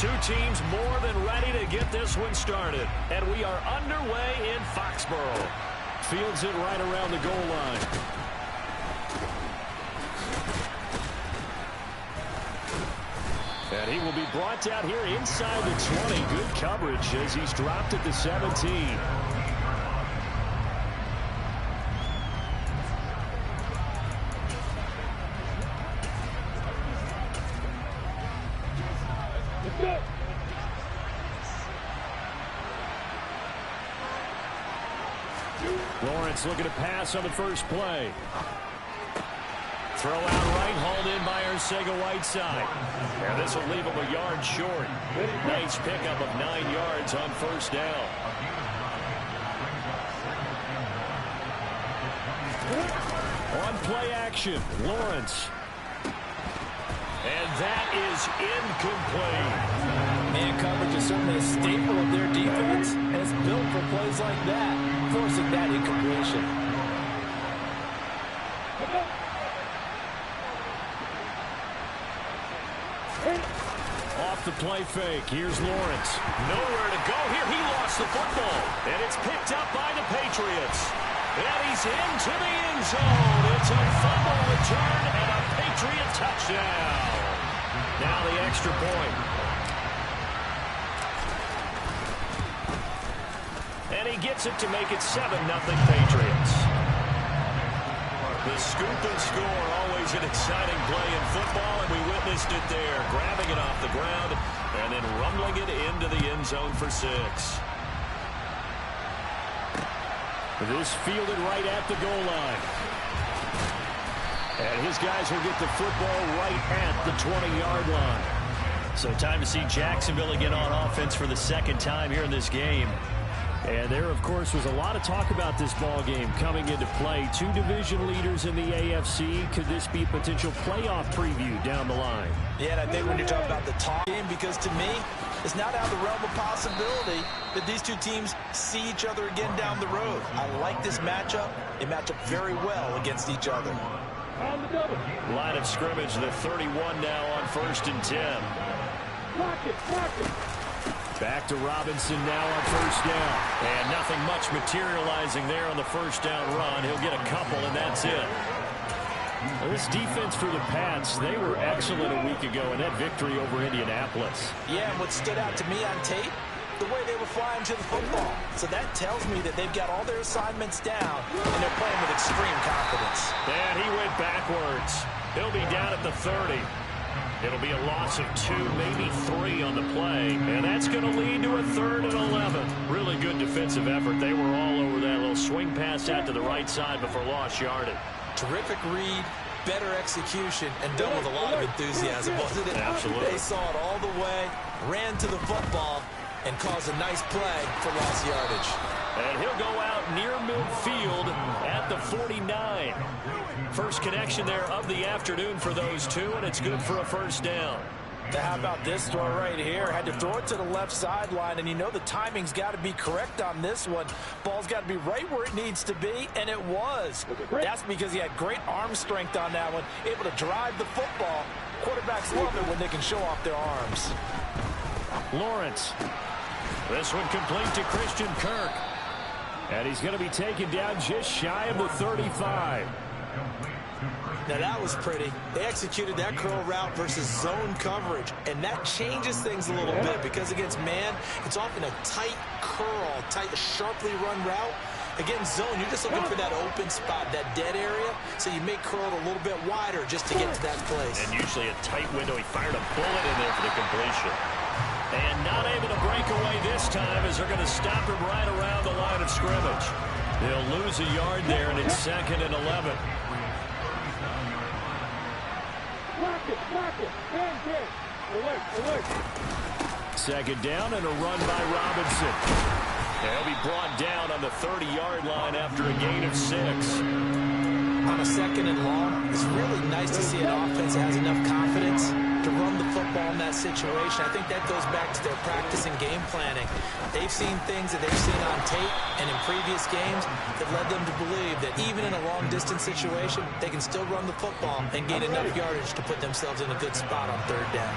Two teams more than ready to get this one started. And we are underway in Foxborough. Fields it right around the goal line. And he will be brought down here inside the 20. Good coverage as he's dropped at the 17. Lawrence looking to pass on the first play. Throw out right, hauled in by Arcega-Whiteside. And this will leave him a yard short. Nice pickup of 9 yards on first down. On play action, Lawrence. And that is incomplete. Man coverage is certainly a staple of their defense, and it's built for plays like that, forcing that incompletion. Off the play fake. Here's Lawrence. Nowhere to go here. He lost the football. And it's picked up by the Patriots. And he's into the end zone. It's a fumble return and a Patriot touchdown. Now the extra point. And he gets it to make it 7-0 Patriots. The scoop and score, always an exciting play in football, and we witnessed it there. Grabbing it off the ground and then rumbling it into the end zone for 6. This fielded right at the goal line. And his guys will get the football right at the 20-yard line. So time to see Jacksonville again on offense for the second time here in this game. And there, of course, was a lot of talk about this ball game coming into play. 2 division leaders in the AFC. Could this be a potential playoff preview down the line? Yeah, and I think when you talk about the top game, because to me, it's not out of the realm of possibility that these two teams see each other again down the road. I like this matchup. They match up very well against each other. Line of scrimmage, the 31 now on 1st and 10. Back to Robinson now on first down. And nothing much materializing there on the first down run. He'll get a couple, and that's it. Well, this defense for the Pats, they were excellent a week ago in that victory over Indianapolis. Yeah, and what stood out to me on tape, the way they were flying to the football. So that tells me that they've got all their assignments down, and they're playing with extreme confidence. And he went backwards. He'll be down at the 30. It'll be a loss of 2, maybe 3 on the play. And that's going to lead to a 3rd and 11. Really good defensive effort. They were all over that little swing pass out to the right side before lost yardage. Terrific read, better execution, and done with a lot of enthusiasm, wasn't it? Absolutely. They saw it all the way, ran to the football, and caused a nice play for lost yardage. And he'll go out near midfield at the 49. First connection there of the afternoon for those two, and it's good for a first down. Now, how about this throw right here? Had to throw it to the left sideline, and you know the timing's got to be correct on this one. Ball's got to be right where it needs to be, and it was. That's because he had great arm strength on that one, able to drive the football. Quarterbacks love it when they can show off their arms. Lawrence. This one complete to Christian Kirk. And he's going to be taken down just shy of the 35. Now that was pretty. They executed that curl route versus zone coverage, and that changes things a little bit because against man, it's often a tight curl, tight, sharply run route. Against zone, you're just looking for that open spot, that dead area, so you may curl it a little bit wider just to get to that place. And usually a tight window. He fired a bullet in there for the completion. And not able to break away this time as they're going to stop him right around the line of scrimmage. They'll lose a yard there, and it's 2nd and 11. Second down and a run by Robinson. They'll be brought down on the 30-yard line after a gain of 6. On a 2nd and long, it's really nice to see an offense that has enough confidence to run the football in that situation. I think that goes back to their practice and game planning. They've seen things that they've seen on tape and in previous games that led them to believe that even in a long-distance situation, they can still run the football and gain enough yardage to put themselves in a good spot on 3rd down.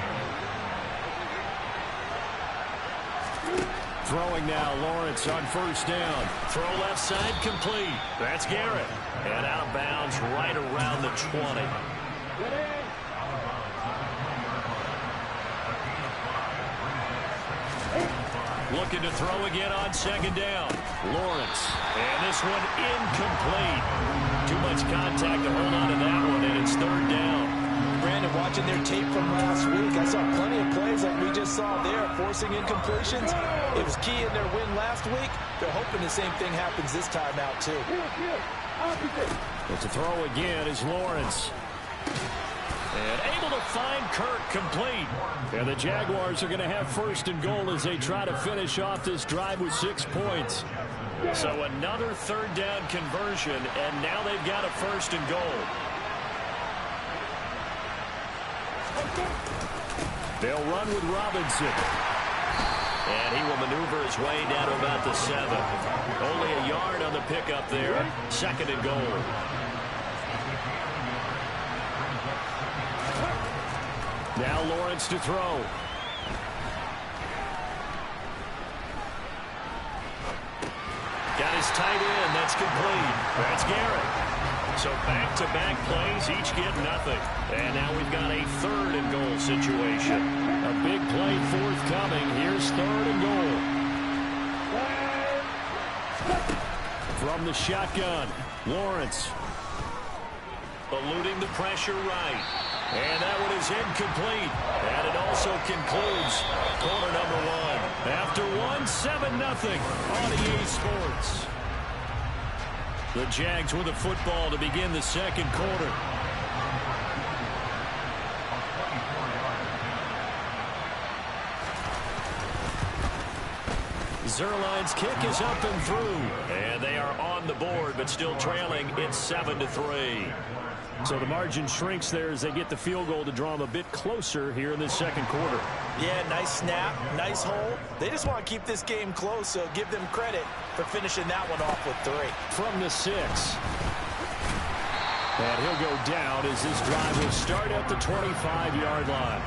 Throwing now, Lawrence on first down. Throw left side, complete. That's Garrett. And out of bounds right around the 20. Looking to throw again on second down. Lawrence. And this one incomplete. Too much contact to hold on to that one, and it's third down. Brandon, watching their tape from last week, I saw plenty of plays like we just saw there, forcing incompletions. It was key in their win last week. They're hoping the same thing happens this time out, too. But to throw again is Lawrence. And able to find Kirk, complete. And the Jaguars are going to have first and goal as they try to finish off this drive with 6 points. So another third down conversion, and now they've got a first and goal. They'll run with Robinson. And he will maneuver his way down to about the 7. Only a yard on the pickup there. Second and goal. Now Lawrence to throw. Got his tight end. That's complete. That's Garrett. So back-to-back plays, each get nothing. And now we've got a third and goal situation. A big play forthcoming. Here's third and goal. From the shotgun, Lawrence. Eluding the pressure right. And that one is incomplete. And it also concludes quarter number 1. After 7-0 on EA Sports. The Jags with the football to begin the second quarter. Zerline's kick is up and through. And they are on the board, but still trailing. It's 7-3. So the margin shrinks there as they get the field goal to draw them a bit closer here in the second quarter. Yeah, nice snap, nice hole. They just want to keep this game close, so give them credit for finishing that one off with 3. From the 6. And he'll go down as this drive will start at the 25-yard line.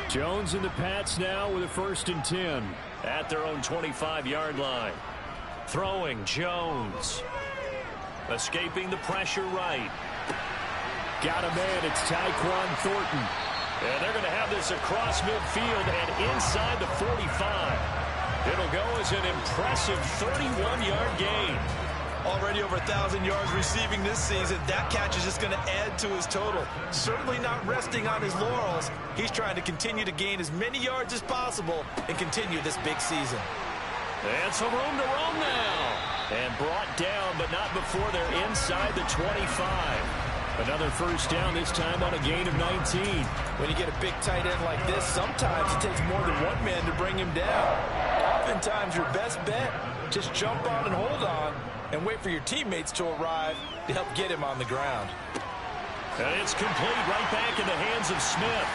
Jones and the Pats now with a 1st and 10 at their own 25-yard line. Throwing, Jones. Escaping the pressure right. Got a man, it's Tyquan Thornton. And they're going to have this across midfield and inside the 45. It'll go as an impressive 31-yard gain. Already over 1,000 yards receiving this season. That catch is just going to add to his total. Certainly not resting on his laurels. He's trying to continue to gain as many yards as possible and continue this big season. And some room to roam now. And brought down, but not before they're inside the 25. Another first down, this time on a gain of 19. When you get a big tight end like this, sometimes it takes more than one man to bring him down. Oftentimes, your best bet, just jump on and hold on and wait for your teammates to arrive to help get him on the ground. And it's complete right back in the hands of Smith.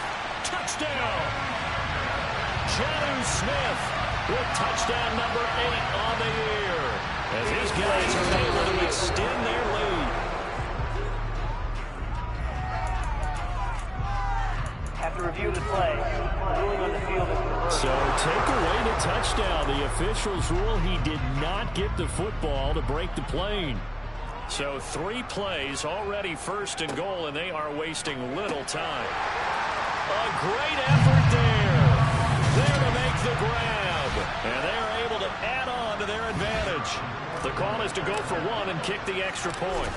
Touchdown! Jonnu Smith with touchdown number 8 on the year. As his guys are able to extend their lead. After review of the play, the ruling on the field is reversed. So take away the touchdown. The officials rule he did not get the football to break the plane. So 3 plays, already first and goal, and they are wasting little time. A great effort there. There to make the grab. And they are able to add on to their advantage. The call is to go for 1 and kick the extra point.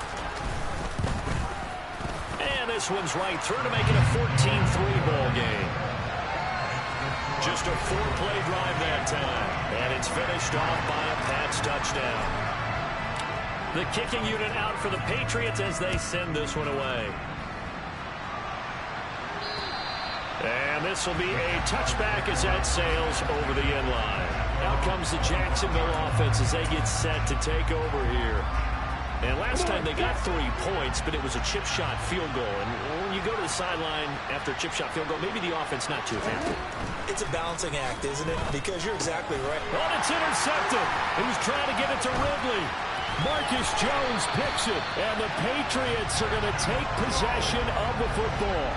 And this one's right through to make it a 14-3 ball game. Just a 4-play drive that time. And it's finished off by a Pats touchdown. The kicking unit out for the Patriots as they send this one away. And this will be a touchback as that sails over the end line. Out comes the Jacksonville offense as they get set to take over here. And last time they got 3 points, but it was a chip shot field goal. And when you go to the sideline after a chip shot field goal, maybe the offense not too happy. It's a balancing act, isn't it? Because you're exactly right. Oh, it's intercepted. He was trying to get it to Ridley. Marcus Jones picks it, and the Patriots are going to take possession of the football.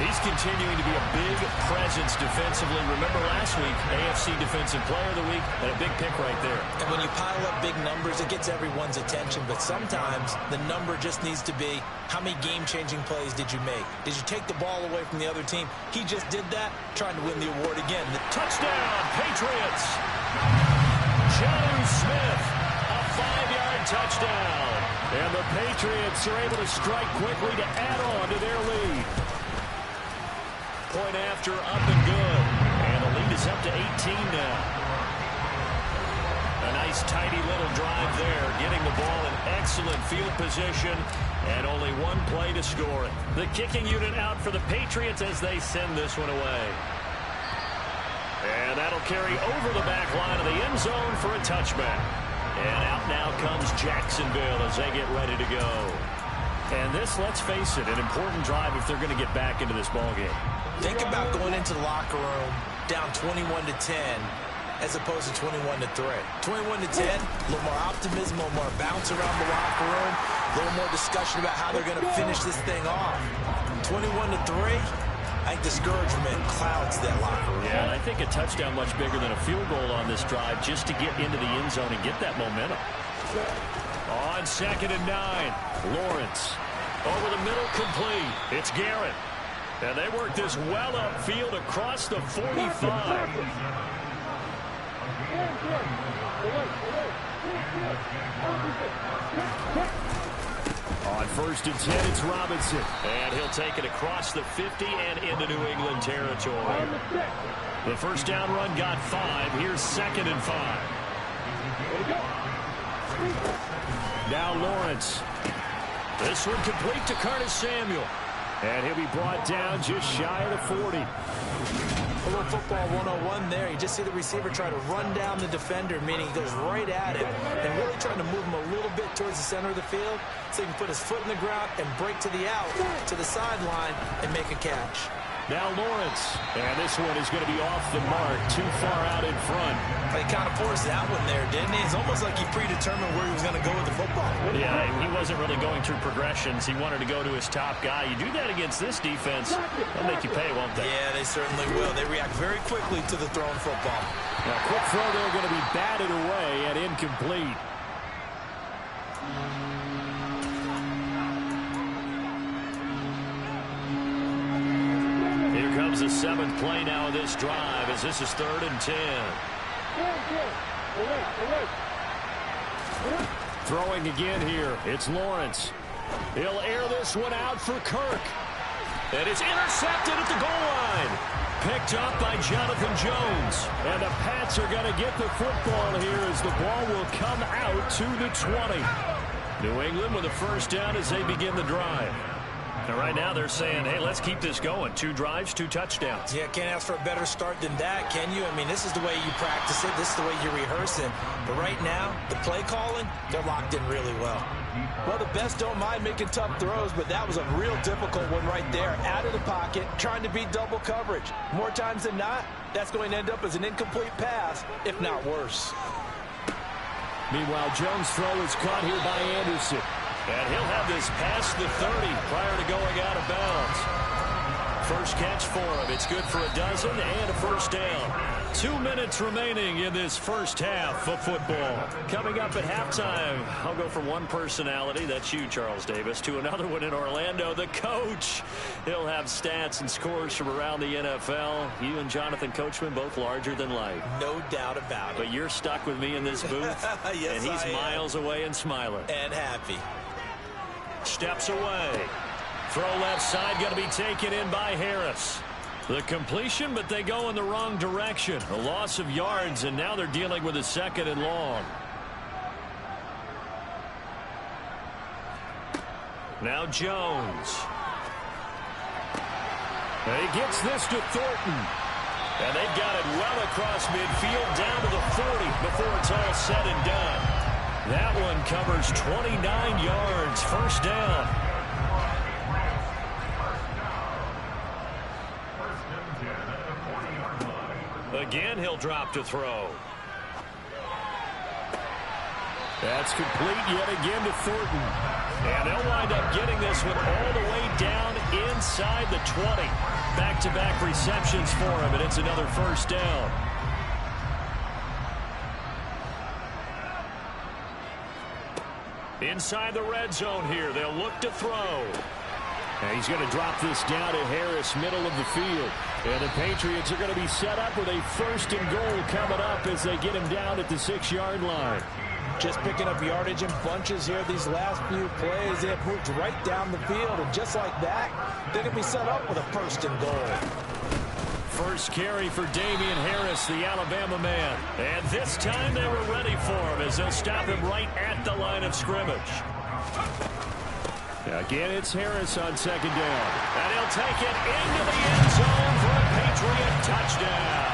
He's continuing to be a big presence defensively. Remember last week, AFC Defensive Player of the Week, and a big pick right there. And when you pile up big numbers, it gets everyone's attention. But sometimes the number just needs to be, how many game-changing plays did you make? Did you take the ball away from the other team? He just did that, trying to win the award again. Touchdown, Patriots! Jonnu Smith, a 5-yard touchdown. And the Patriots are able to strike quickly to add on to their lead. Point after, up and good. And the lead is up to 18 now. A nice, tidy little drive there, getting the ball in excellent field position, and only one play to score it. The kicking unit out for the Patriots as they send this one away. And that'll carry over the back line of the end zone for a touchback. And out now comes Jacksonville as they get ready to go. And this, let's face it, an important drive if they're going to get back into this ballgame. Think about going into the locker room down 21-10 as opposed to 21-3. 21-10, a little more optimism, a little more bounce around the locker room, a little more discussion about how they're going to finish this thing off. 21-3, I think discouragement clouds that locker room. Yeah, and I think a touchdown much bigger than a field goal on this drive just to get into the end zone and get that momentum. On 2nd and 9, Lawrence. Over the middle, complete. It's Garrett. And they work this well upfield across the 45. On 1st and 10, it's Robinson. And he'll take it across the 50 and into New England territory. The first down run got 5. Here's 2nd and 5. Now Lawrence. This one complete to Curtis Samuel. And he'll be brought down just shy of the 40. A little football 101 there. You just see the receiver try to run down the defender, meaning he goes right at it, and really trying to move him a little bit towards the center of the field so he can put his foot in the ground and break to the out, to the sideline, and make a catch. Now Lawrence. And this one is going to be off the mark, too far out in front. He kind of forced that one there, didn't he? It's almost like he predetermined where he was going to go with the football. Yeah, he wasn't really going through progressions. He wanted to go to his top guy. You do that against this defense, they'll make you pay, won't they? Yeah, they certainly will. They react very quickly to the thrown football. Now, quick throw there going to be batted away and incomplete. Here comes the 7th play now of this drive as this is 3rd and 10. Throwing again here. It's Lawrence. He'll air this one out for Kirk. And it's intercepted at the goal line. Picked up by Jonathan Jones. And the Pats are going to get the football here as the ball will come out to the 20. New England with a first down as they begin the drive. And right now they're saying, hey, let's keep this going. 2 drives, 2 touchdowns. Yeah, can't ask for a better start than that, can you? I mean, this is the way you practice it. This is the way you rehearse it. But right now, the play calling, they're locked in really well. Well, the best don't mind making tough throws, but that was a real difficult one right there. Out of the pocket, trying to beat double coverage. More times than not, that's going to end up as an incomplete pass, if not worse. Meanwhile, Jones' throw is caught here by Anderson. And he'll have this past the 30 prior to going out of bounds. First catch for him. It's good for a dozen and a first down. 2 minutes remaining in this first half of football. Coming up at halftime, I'll go from one personality, that's you, Charles Davis, to another one in Orlando, the coach. He'll have stats and scores from around the NFL. You and Jonathan Coachman, both larger than life. No doubt about it. But you're stuck with me in this booth, yes, and he's miles away and smiling. And happy. Steps away. Throw left side, going to be taken in by Harris. The completion, but they go in the wrong direction. A loss of yards, and now they're dealing with a 2nd and long. Now Jones. And he gets this to Thornton. And they've got it well across midfield, down to the 40 before it's all said and done. That one covers 29 yards, first down. Again, he'll drop to throw. That's complete yet again to Thornton. And they'll wind up getting this one all the way down inside the 20. Back-to-back receptions for him, and it's another first down. Inside the red zone here, they'll look to throw. And he's going to drop this down to Harris, middle of the field. And the Patriots are going to be set up with a first and goal coming up as they get him down at the 6-yard line. Just picking up yardage in bunches here these last few plays. They have moved right down the field, and just like that, they're going to be set up with a first and goal. First carry for Damian Harris, the Alabama man. And this time they were ready for him as they'll stop him right at the line of scrimmage. Again, it's Harris on second down. And he'll take it into the end zone for a Patriot touchdown.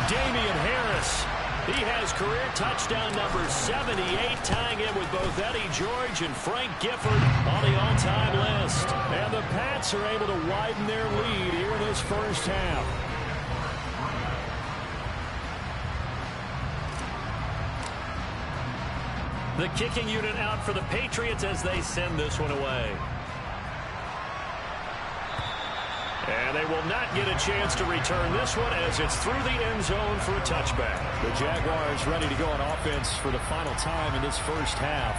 Damian Harris, he has career touchdown number 78, tying it with both Eddie George and Frank Gifford on the all-time list. And the Pats are able to widen their lead here in this first half. The kicking unit out for the Patriots as they send this one away. And they will not get a chance to return this one as it's through the end zone for a touchback. The Jaguars ready to go on offense for the final time in this first half.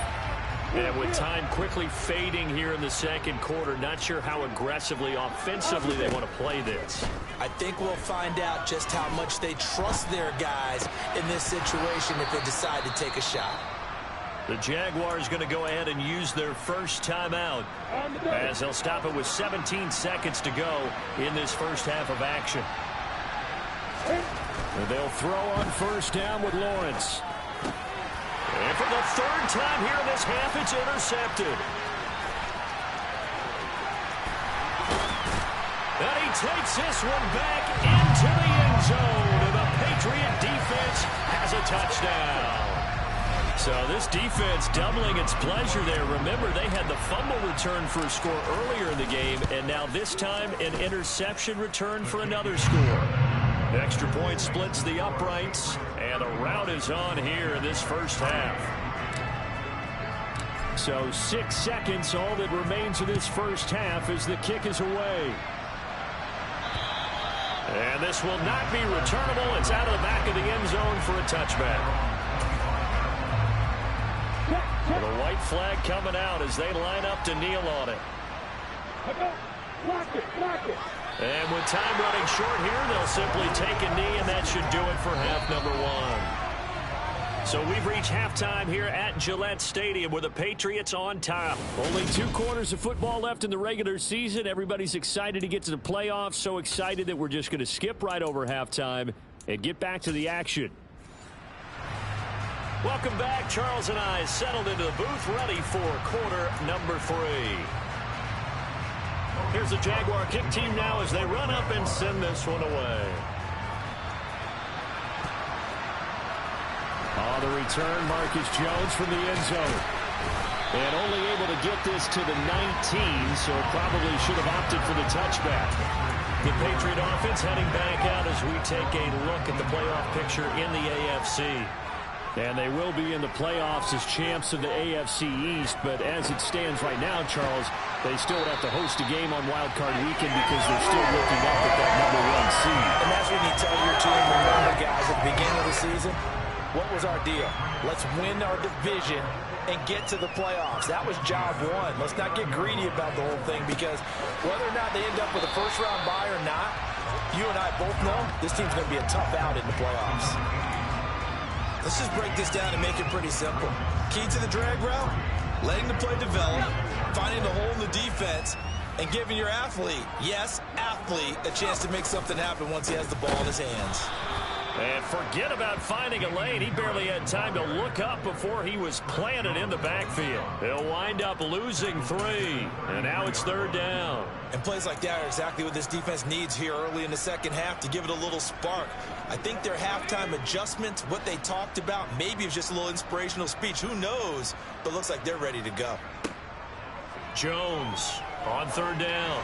And with time quickly fading here in the second quarter, not sure how aggressively, offensively they want to play this. I think we'll find out just how much they trust their guys in this situation if they decide to take a shot. The Jaguars going to go ahead and use their first timeout as they'll stop it with 17 seconds to go in this first half of action. And they'll throw on first down with Lawrence. And for the third time here in this half, it's intercepted. And he takes this one back into the end zone, and the Patriot defense has a touchdown. So this defense doubling its pleasure there. Remember, they had the fumble return for a score earlier in the game, and now this time an interception return for another score. The extra point splits the uprights, and a rout is on here in this first half. So 6 seconds, all that remains of this first half as the kick is away. And this will not be returnable. It's out of the back of the end zone for a touchback. Well, the white flag coming out as they line up to kneel on it. And with time running short here, they'll simply take a knee, and that should do it for half number one. So we've reached halftime here at Gillette Stadium with the Patriots on top. Only 2 quarters of football left in the regular season. Everybody's excited to get to the playoffs, so excited that we're just going to skip right over halftime and get back to the action. Welcome back. Charles and I settled into the booth, ready for quarter number 3. Here's the Jaguar kick team now as they run up and send this one away. On the return, Marcus Jones from the end zone. And only able to get this to the 19, so probably should have opted for the touchback. The Patriot offense heading back out as we take a look at the playoff picture in the AFC. And they will be in the playoffs as champs of the AFC East. But as it stands right now, Charles, they still would have to host a game on Wild Card Weekend because they're still looking up at that #1 seed. And that's when you tell your team, remember, guys, at the beginning of the season, what was our deal? Let's win our division and get to the playoffs. That was job one. Let's not get greedy about the whole thing, because whether or not they end up with a first-round bye or not, you and I both know this team's going to be a tough out in the playoffs. Let's just break this down and make it pretty simple. Key to the drag route, letting the play develop, finding the hole in the defense, and giving your athlete, yes, athlete, a chance to make something happen once he has the ball in his hands. And forget about finding a lane. He barely had time to look up before he was planted in the backfield. They'll wind up losing 3, and now it's third down. And plays like that are exactly what this defense needs here early in the second half to give it a little spark. I think their halftime adjustment, what they talked about, maybe it's just a little inspirational speech. Who knows? But looks like they're ready to go. Jones on third down.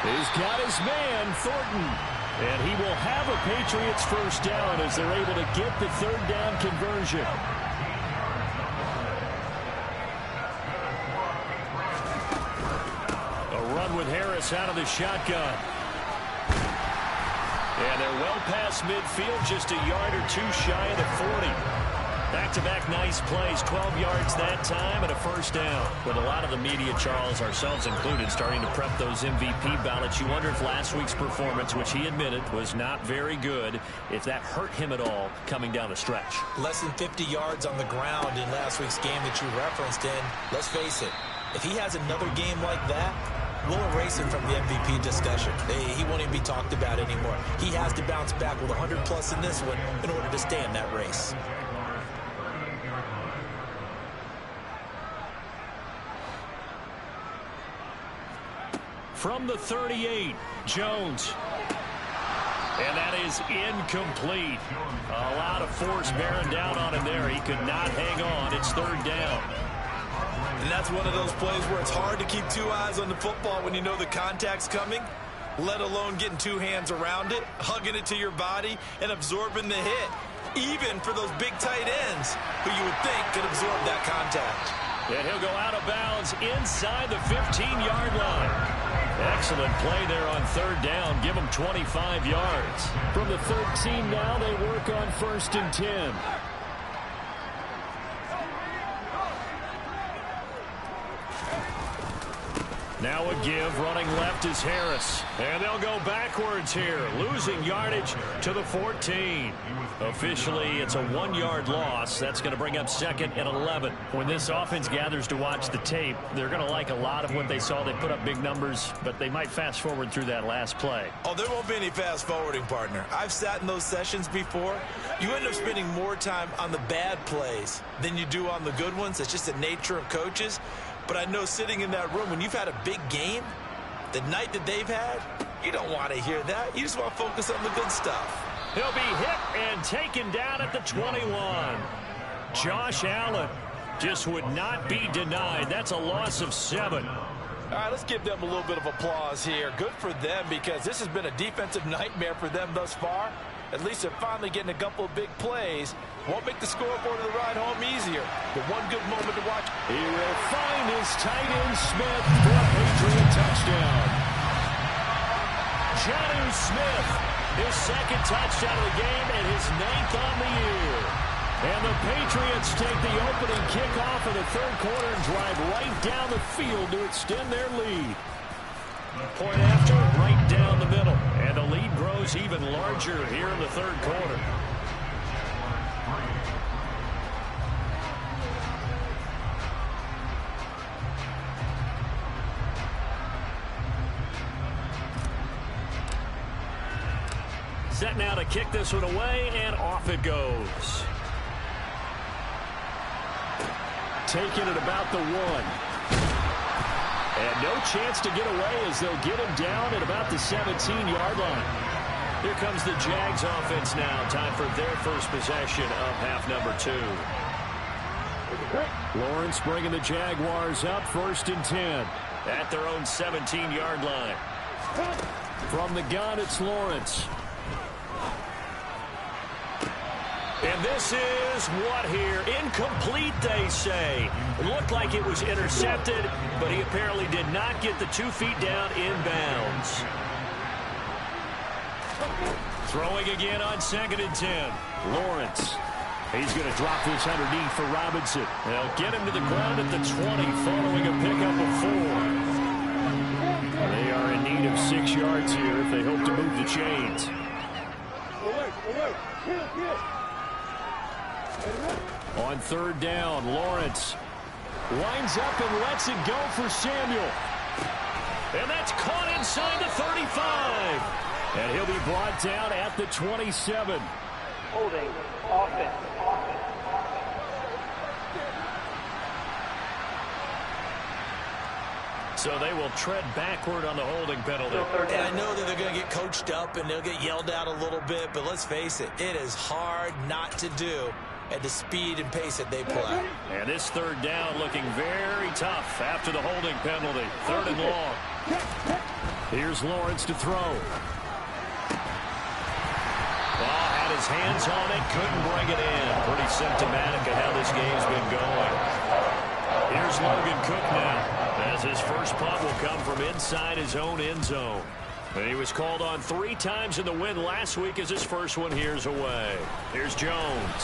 He's got his man, Thornton. And he will have a Patriots first down as they're able to get the third down conversion. pass out of the shotgun. And they're well past midfield, just a yard or two shy of the 40. Back-to-back nice plays, 12 yards that time and a first down. With a lot of the media, Charles, ourselves included, starting to prep those MVP ballots, you wonder if last week's performance, which he admitted was not very good, if that hurt him at all coming down the stretch. Less than 50 yards on the ground in last week's game that you referenced, and let's face it, if he has another game like that, we'll erase him from the MVP discussion. He won't even be talked about anymore. He has to bounce back with 100-plus in this one in order to stay in that race. From the 38, Jones. And that is incomplete. A lot of force bearing down on him there. He could not hang on. It's third down. And that's one of those plays where it's hard to keep two eyes on the football when you know the contact's coming, let alone getting two hands around it, hugging it to your body, and absorbing the hit, even for those big tight ends who you would think could absorb that contact. And he'll go out of bounds inside the 15-yard line. Excellent play there on third down. Give them 25 yards. From the 13 now, they work on 1st and 10. Now a give, running left is Harris. And they'll go backwards here, losing yardage to the 14. Officially, it's a 1-yard loss. That's going to bring up 2nd and 11. When this offense gathers to watch the tape, they're going to like a lot of what they saw. They put up big numbers, but they might fast forward through that last play. Oh, there won't be any fast forwarding, partner. I've sat in those sessions before. You end up spending more time on the bad plays than you do on the good ones. It's just the nature of coaches. But I know sitting in that room, when you've had a big game, the night that they've had, you don't want to hear that. You just want to focus on the good stuff. He'll be hit and taken down at the 21. Josh Allen just would not be denied. That's a loss of 7. All right, let's give them a little bit of applause here. Good for them, because this has been a defensive nightmare for them thus far. At least they're finally getting a couple of big plays. Won't make the scoreboard of the ride home easier, but one good moment to watch. He will find his tight end Smith for a Patriot touchdown. Jonnu Smith, his 2nd touchdown of the game and his 9th on the year. And the Patriots take the opening kickoff of the 3rd quarter and drive right down the field to extend their lead. Point after, right down the middle. And the lead grows even larger here in the 3rd quarter. Set now to kick this one away, and off it goes. Taking it about the 1. And no chance to get away as they'll get him down at about the 17-yard line. Here comes the Jags offense now. Time for their first possession of half number 2. Lawrence bringing the Jaguars up, 1st and 10. At their own 17-yard line. From the gun, it's Lawrence. And this is what here? Incomplete, they say. It looked like it was intercepted, but he apparently did not get the 2 feet down inbounds. Throwing again on 2nd and 10. Lawrence. He's going to drop this underneath for Robinson. They'll get him to the ground at the 20 following a pickup of 4. They are in need of 6 yards here if they hope to move the chains. On 3rd down, Lawrence winds up and lets it go for Samuel. And that's caught inside the 35. And he'll be brought down at the 27. Holding, offense. So they will tread backward on the holding penalty. And I know that they're going to get coached up and they'll get yelled at a little bit, but let's face it, it is hard not to do at the speed and pace that they play. And this 3rd down looking very tough after the holding penalty. 3rd and long. Here's Lawrence to throw. Ball had his hands on it, couldn't bring it in. Pretty symptomatic of how this game's been going. Here's Logan Cook now. And as his first punt will come from inside his own end zone. And he was called on 3 times in the win last week as his first one here's away. Here's Jones.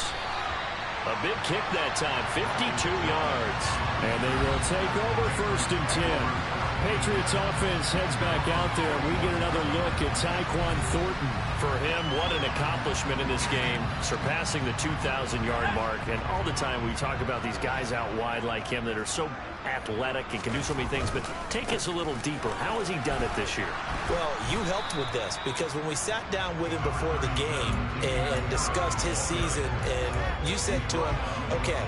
A big kick that time, 52 yards. And they will take over 1st and 10. Patriots offense heads back out there. We get another look at Tyquan Thornton. For him, what an accomplishment in this game, surpassing the 2,000-yard mark. And all the time we talk about these guys out wide like him that are so athletic and can do so many things. But take us a little deeper. How has he done it this year? Well, you helped with this because when we sat down with him before the game and discussed his season, and you said to him, okay,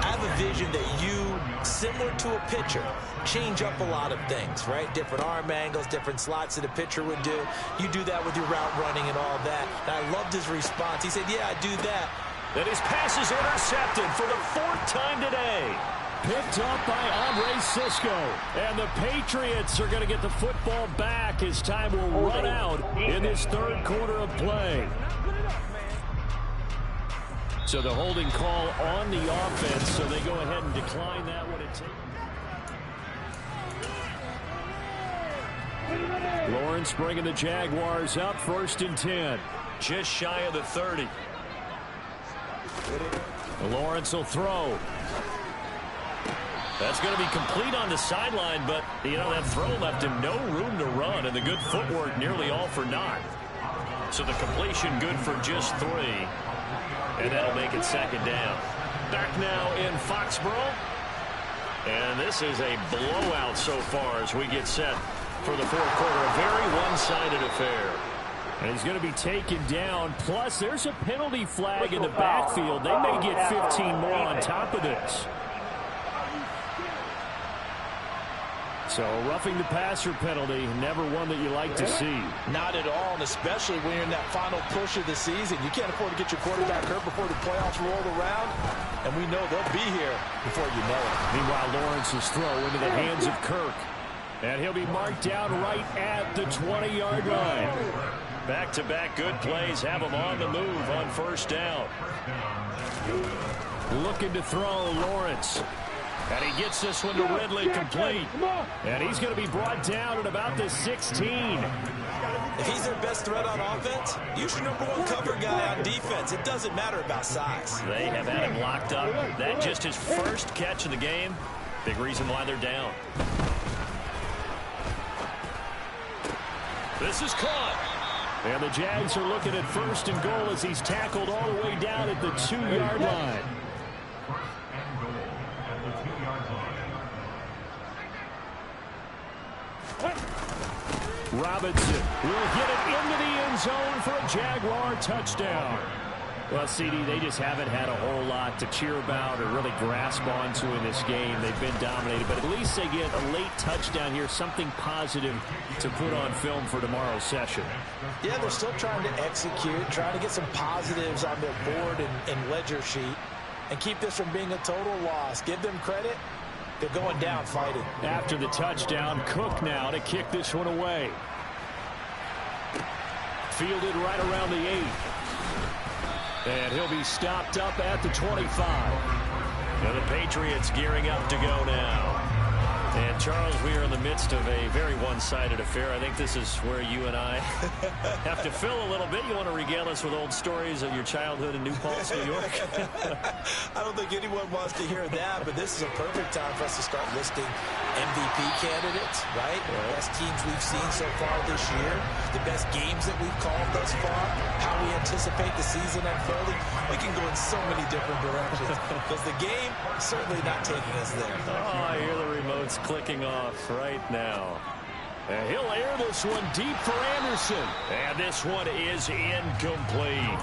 I have a vision that you, similar to a pitcher, change up a lot of things, right? Different arm angles, different slots that a pitcher would do. You do that with your route running and all that. And I loved his response. He said, yeah, I do that. And his pass is intercepted for the 4th time today. Picked up by Andre Cisco. And the Patriots are going to get the football back as time will run out in this 3rd quarter of play. So the holding call on the offense, so they go ahead and decline that one. Lawrence bringing the Jaguars up 1st and 10. Just shy of the 30. Lawrence will throw. That's going to be complete on the sideline, but, you know, that throw left him no room to run, and the good footwork nearly all for naught. So the completion good for just 3. And that'll make it 2nd down. Back now in Foxborough. And this is a blowout so far as we get set for the 4th quarter. A very one-sided affair. And he's going to be taken down. Plus, there's a penalty flag in the backfield. They may get 15 more on top of this. So, roughing the passer penalty, never one that you like to see. Not at all, and especially when you're in that final push of the season. You can't afford to get your quarterback hurt before the playoffs roll around, and we know they'll be here before you know it. Meanwhile, Lawrence's throw into the hands of Kirk. And he'll be marked down right at the 20-yard line. Back-to-back good plays have him on the move on 1st down. Looking to throw, Lawrence. And he gets this one to Ridley complete. And he's going to be brought down at about the 16. If he's their best threat on offense, use your #1 cover guy on defense. It doesn't matter about size. They have had him locked up. That just his first catch of the game. Big reason why they're down. This is caught. And the Jags are looking at 1st and goal as he's tackled all the way down at the 2-yard line. Robinson will get it into the end zone for a Jaguar touchdown. Well, CD, they just haven't had a whole lot to cheer about or really grasp onto in this game. They've been dominated, but at least they get a late touchdown here, something positive to put on film for tomorrow's session. Yeah, they're still trying to execute, trying to get some positives on their board and ledger sheet and keep this from being a total loss. Give them credit. They're going down fighting. After the touchdown, Cook now to kick this one away. Fielded right around the 8. And he'll be stopped up at the 25. And the Patriots gearing up to go now. And, Charles, we are in the midst of a very one-sided affair. I think this is where you and I have to fill a little bit. You want to regale us with old stories of your childhood in New Paltz, New York? I don't think anyone wants to hear that, but this is a perfect time for us to start listing MVP candidates, right? The best teams we've seen so far this year, the best games that we've called thus far, how we anticipate the season unfolding. We can go in so many different directions because the game is certainly not taking us there. Oh, I hear the remotes clicking off right now. And he'll air this one deep for Anderson. And this one is incomplete.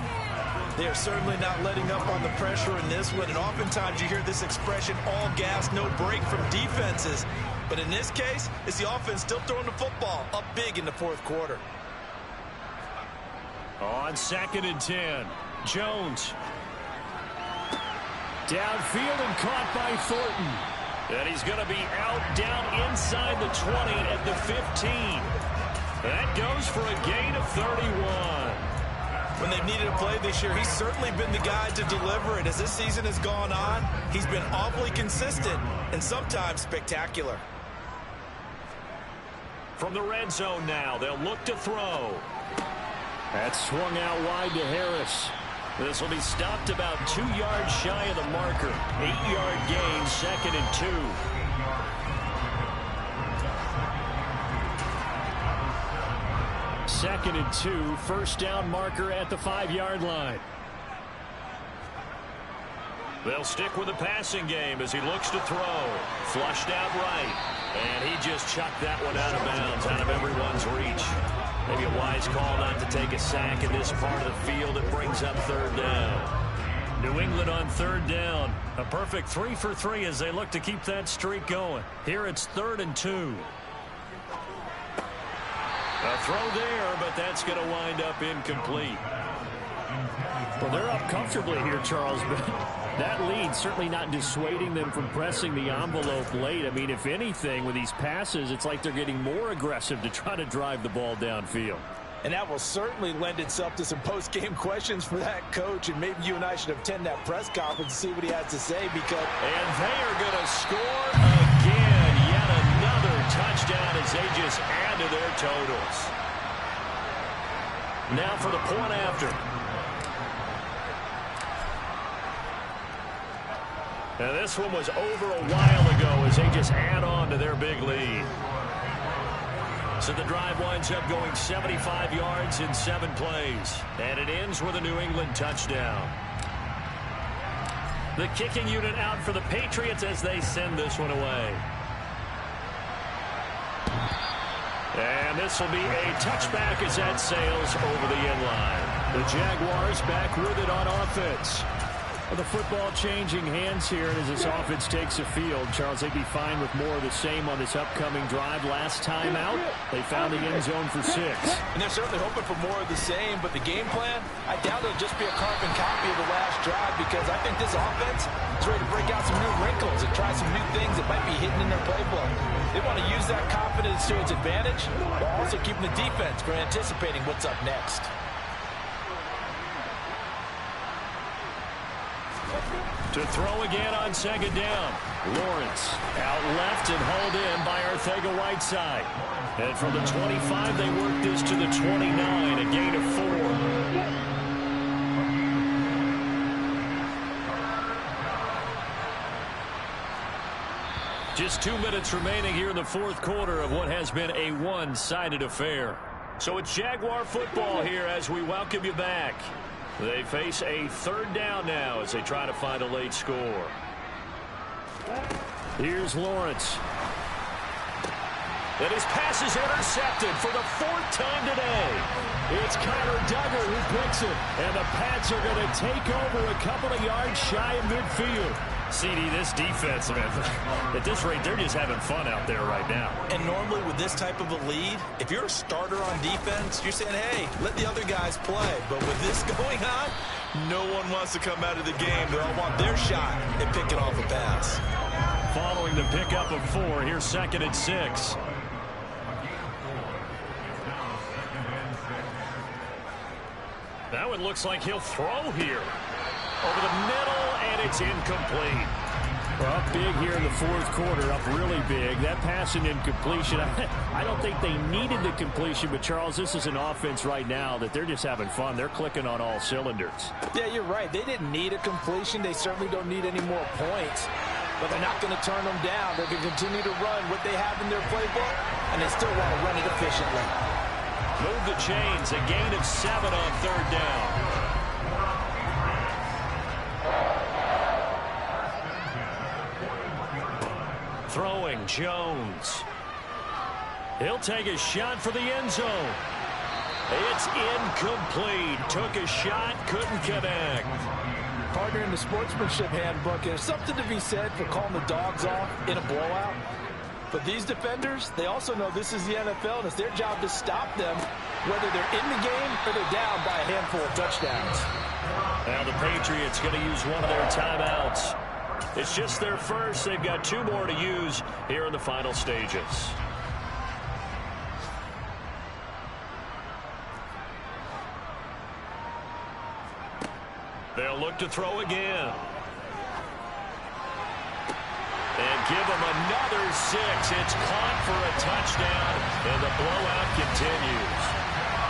They're certainly not letting up on the pressure in this one, and oftentimes you hear this expression, all gas, no break from defenses. But in this case, it's the offense still throwing the football up big in the 4th quarter. On 2nd and 10, Jones. Downfield and caught by Thornton. And he's going to be out down inside the 20 at the 15. That goes for a gain of 31. When they've needed a play this year, he's certainly been the guy to deliver it. As this season has gone on, he's been awfully consistent and sometimes spectacular. From the red zone now, they'll look to throw. That's swung out wide to Harris. This will be stopped about 2 yards shy of the marker. 8-yard gain, 2nd and 2. Second and 2, first down marker at the 5-yard line. They'll stick with the passing game as he looks to throw. Flushed out right. And he just chucked that one out of bounds, out of everyone's reach. Maybe a wise call not to take a sack in this part of the field. It brings up 3rd down. New England on 3rd down. A perfect 3 for 3 as they look to keep that streak going. Here it's 3rd and 2. A throw there, but that's going to wind up incomplete. Well, they're up comfortably here, Charles, but that lead certainly not dissuading them from pressing the envelope late. I mean, if anything, with these passes, it's like they're getting more aggressive to try to drive the ball downfield. And that will certainly lend itself to some post-game questions for that coach, and maybe you and I should attend that press conference and see what he has to say, because... And they are going to score again. Yet another touchdown as they just add to their totals. Now for the point after. Now this one was over a while ago as they just add on to their big lead. So the drive winds up going 75 yards in 7 plays. And it ends with a New England touchdown. The kicking unit out for the Patriots as they send this one away. And this will be a touchback as that sails over the end line. The Jaguars back with it on offense. Well, the football changing hands here, and as this offense takes the field, Charles, they'd be fine with more of the same on this upcoming drive. Last time out, they found the end zone for 6. And they're certainly hoping for more of the same, but the game plan, I doubt it'll just be a carbon copy of the last drive, because I think this offense is ready to break out some new wrinkles and try some new things that might be hidden in their playbook. They want to use that confidence to its advantage, while also keeping the defense from anticipating what's up next. To throw again on 2nd down. Lawrence out left and hauled in by Arcega-Whiteside. And from the 25, they work this to the 29, a gain of 4. Just 2 minutes remaining here in the 4th quarter of what has been a one-sided affair. So it's Jaguar football here as we welcome you back. They face a 3rd down now as they try to find a late score. Here's Lawrence. And his pass is intercepted for the 4th time today. It's Connor Duggar who picks it. And the Pats are going to take over a couple of yards shy of midfield. CD, this defense, man, at this rate, they're just having fun out there right now. And normally with this type of a lead, if you're a starter on defense, you're saying, hey, let the other guys play. But with this going on, no one wants to come out of the game. They all want their shot at picking off a pass. Following the pickup of 4, here's 2nd and 6. That one looks like he'll throw here. Over the middle, and it's incomplete. Well, up big here in the 4th quarter, up really big. That pass and incompletion, I don't think they needed the completion, but Charles, this is an offense right now that they're just having fun. They're clicking on all cylinders. Yeah, you're right. They didn't need a completion. They certainly don't need any more points, but they're not going to turn them down. They're going to continue to run what they have in their playbook, and they still want to run it efficiently. Move the chains, a gain of 7 on 3rd down. Throwing, Jones. He'll take a shot for the end zone. It's incomplete. Took a shot, couldn't connect. Partner, in the sportsmanship handbook, there's something to be said for calling the dogs off in a blowout. But these defenders, they also know this is the NFL, and it's their job to stop them, whether they're in the game or they're down by a handful of touchdowns. Now the Patriots going to use one of their timeouts. It's just their first. They've got 2 more to use here in the final stages. They'll look to throw again. And give them another 6. It's caught for a touchdown, and the blowout continues.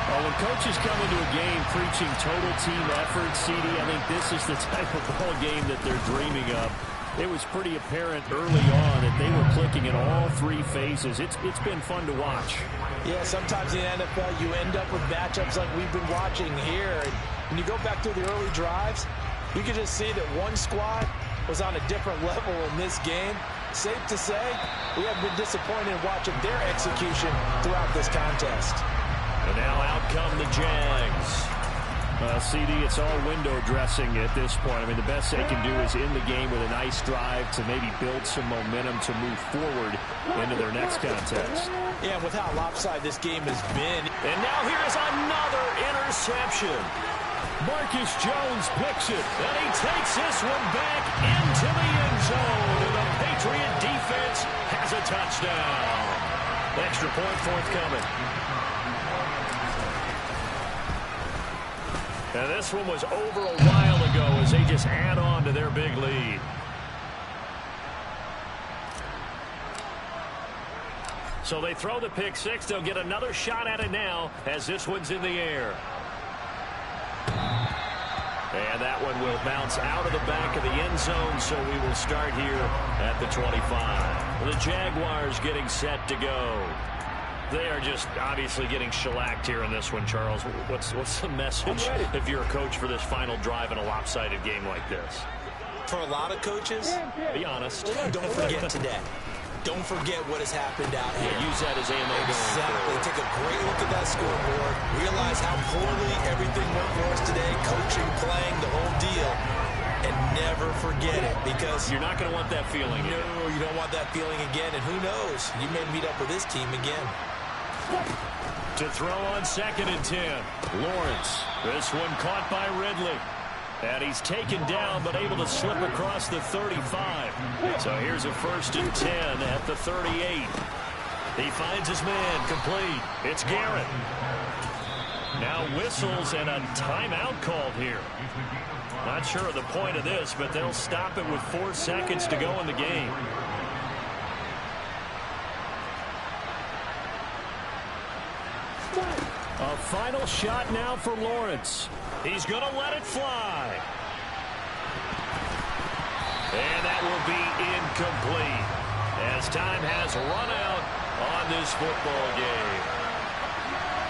Well, when coaches come into a game preaching total team effort, CD, I think this is the type of ball game that they're dreaming of. It was pretty apparent early on that they were clicking in all 3 phases. It's been fun to watch. Yeah, sometimes in the NFL you end up with matchups like we've been watching here. And when you go back through the early drives, you can just see that one squad was on a different level in this game. Safe to say, we have been disappointed in watching their execution throughout this contest. And now out come the Jags. CD, it's all window dressing at this point. I mean, the best they can do is in the game with a nice drive to maybe build some momentum to move forward into their next contest. Yeah, with how lopsided this game has been. And now here is another interception. Marcus Jones picks it. And he takes this one back into the end zone. And the Patriot defense has a touchdown. Extra point forthcoming. And this one was over a while ago as they just add on to their big lead. So they throw the pick 6. They'll get another shot at it now as this one's in the air. And that one will bounce out of the back of the end zone, so we will start here at the 25. The Jaguars getting set to go. They are just obviously getting shellacked here in this one, Charles. What's the message if you're a coach for this final drive in a lopsided game like this? For a lot of coaches, be honest. Don't forget today. Don't forget what has happened out here. Use that as ammo going Exactly. forward. Take a great look at that scoreboard. Realize how poorly everything went for us today. Coaching, playing, the whole deal. And never forget it, because you're not going to want that feeling again. No, you don't want that feeling again. And who knows? You may meet up with this team again. To throw on 2nd and 10. Lawrence. This one caught by Ridley. And he's taken down, but able to slip across the 35. So here's a 1st and 10 at the 38. He finds his man complete. It's Garrett. Now whistles and a timeout called here. Not sure of the point of this, but they'll stop it with 4 seconds to go in the game. A final shot now for Lawrence. He's going to let it fly. And that will be incomplete as time has run out on this football game.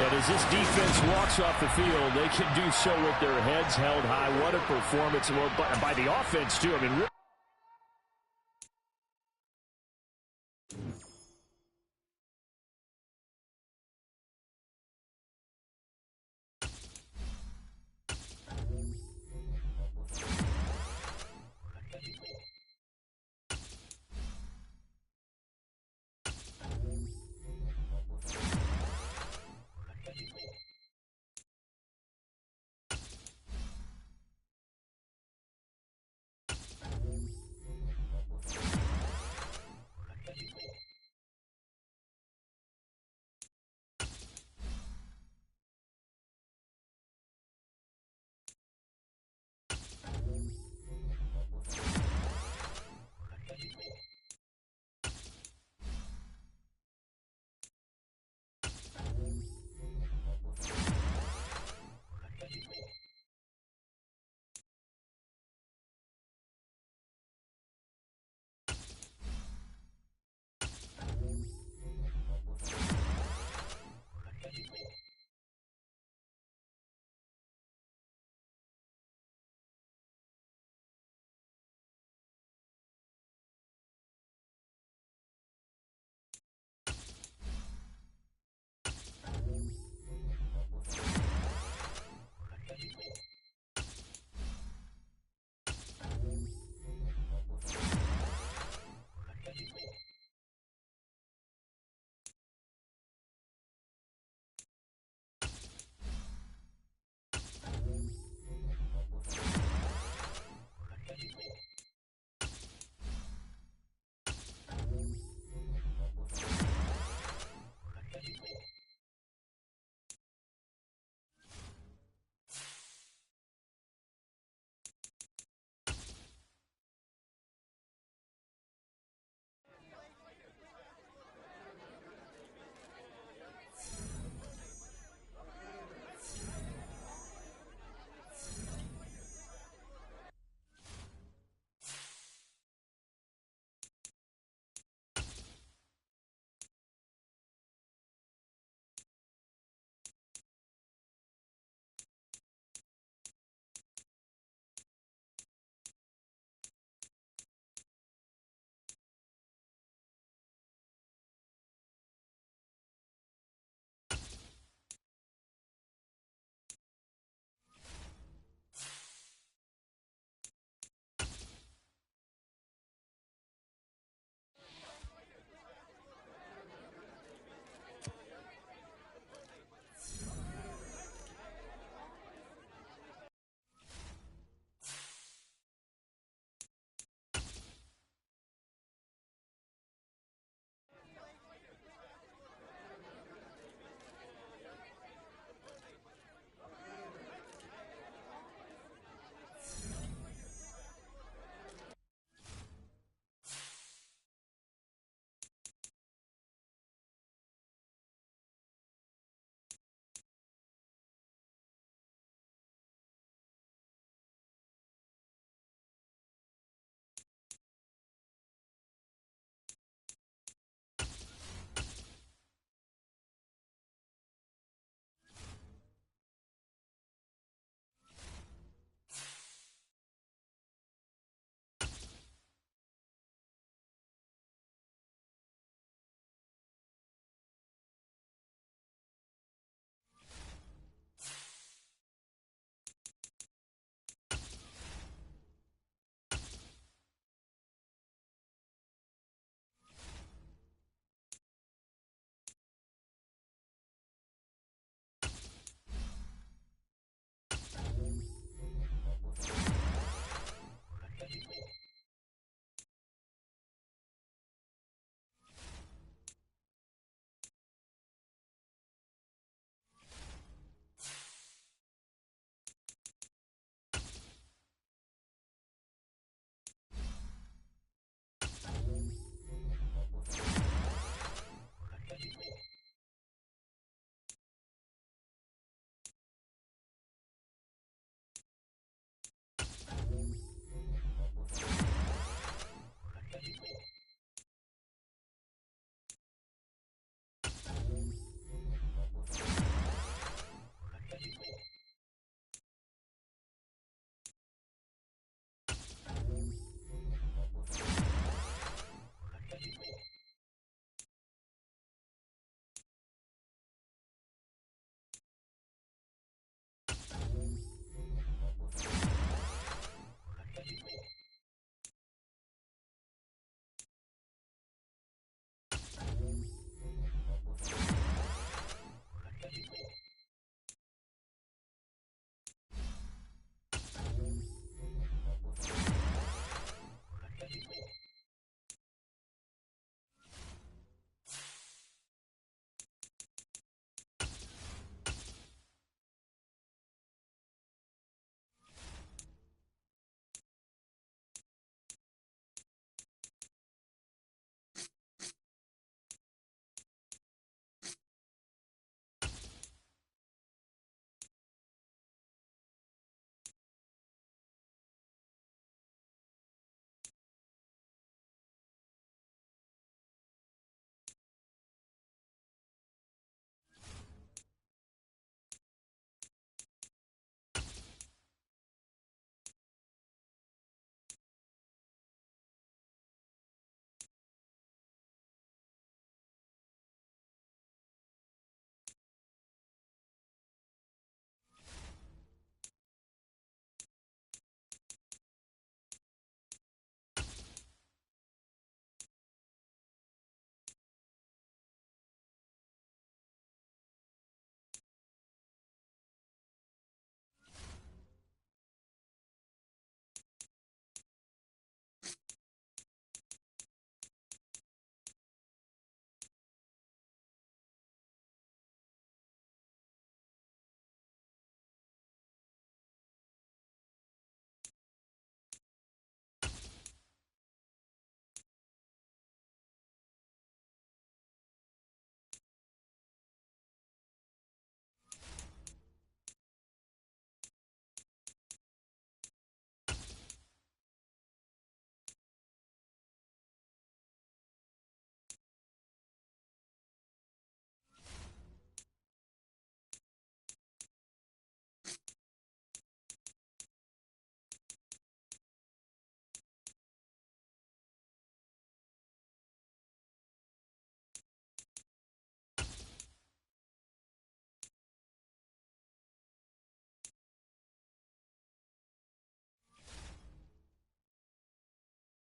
And as this defense walks off the field, they can do so with their heads held high. What a performance by the offense, too. I mean,